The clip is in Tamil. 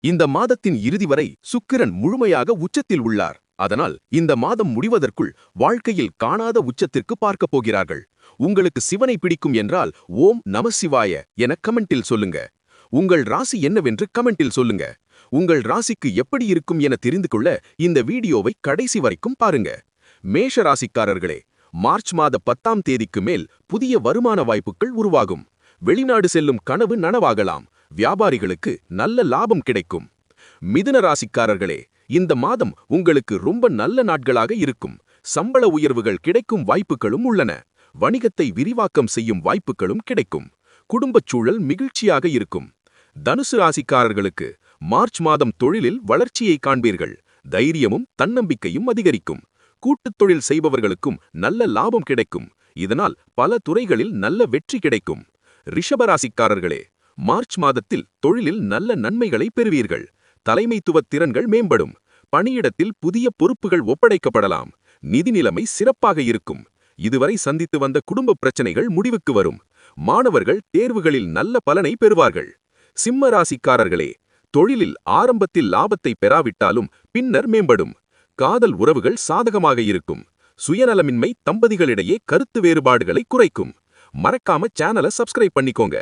இந்த மாதத்தின் இறுதி வரை சுக்கிரன் முழுமையாக உச்சத்தில் உள்ளார். அதனால் இந்த மாதம் முடிவதற்குள் வாழ்க்கையில் காணாத உச்சத்திற்கு பார்க்கப் போகிறார்கள். உங்களுக்கு சிவனை பிடிக்கும் என்றால் ஓம் நம சிவாய என கமெண்டில் சொல்லுங்க. உங்கள் ராசி என்னவென்று கமெண்டில் சொல்லுங்க. உங்கள் ராசிக்கு எப்படி இருக்கும் என தெரிந்து கொள்ள இந்த வீடியோவை கடைசி வரைக்கும் பாருங்க. மேஷ ராசிக்காரர்களே, மார்ச் மாத 10ஆம் தேதிக்கு மேல் புதிய வருமான வாய்ப்புகள் உருவாகும். வெளிநாடு செல்லும் கனவு நனவாகலாம். வியாபாரிகளுக்கு நல்ல லாபம் கிடைக்கும். மிதுன ராசிக்காரர்களே, இந்த மாதம் உங்களுக்கு ரொம்ப நல்ல நாட்களாக இருக்கும். சம்பள உயர்வுகள் கிடைக்கும் வாய்ப்புகளும் உள்ளன. வணிகத்தை விரிவாக்கம் செய்யும் வாய்ப்புகளும் கிடைக்கும். குடும்பச் சூழல் மகிழ்ச்சியாக இருக்கும். தனுசு ராசிக்காரர்களுக்கு மார்ச் மாதம் தொழிலில் வளர்ச்சியை காண்பீர்கள். தைரியமும் தன்னம்பிக்கையும் அதிகரிக்கும். கூட்டுத் தொழில் செய்பவர்களுக்கும் நல்ல லாபம் கிடைக்கும். இதனால் பல துறைகளில் நல்ல வெற்றி கிடைக்கும். ரிஷபராசிக்காரர்களே, மார்ச் மாதத்தில் தொழிலில் நல்ல நன்மைகளை பெறுவீர்கள். தலைமைத்துவ திறன்கள் மேம்படும். பணியிடத்தில் புதிய பொறுப்புகள் ஒப்படைக்கப்படலாம். நிதி நிலைமை சிறப்பாக இருக்கும். இதுவரை சந்தித்து வந்த குடும்ப பிரச்சனைகள் முடிவுக்கு வரும். மாணவர்கள் தேர்வுகளில் நல்ல பலனை பெறுவார்கள். சிம்ம ராசிக்காரர்களே, தொழிலில் ஆரம்பத்தில் லாபத்தை பெறாவிட்டாலும் பின்னர் மேம்படும். காதல் உறவுகள் சாதகமாக இருக்கும். சுயநலமின்மை தம்பதிகளிடையே கருத்து வேறுபாடுகளை குறைக்கும். மறக்காம சேனலை சப்ஸ்கிரைப் பண்ணிக்கோங்க.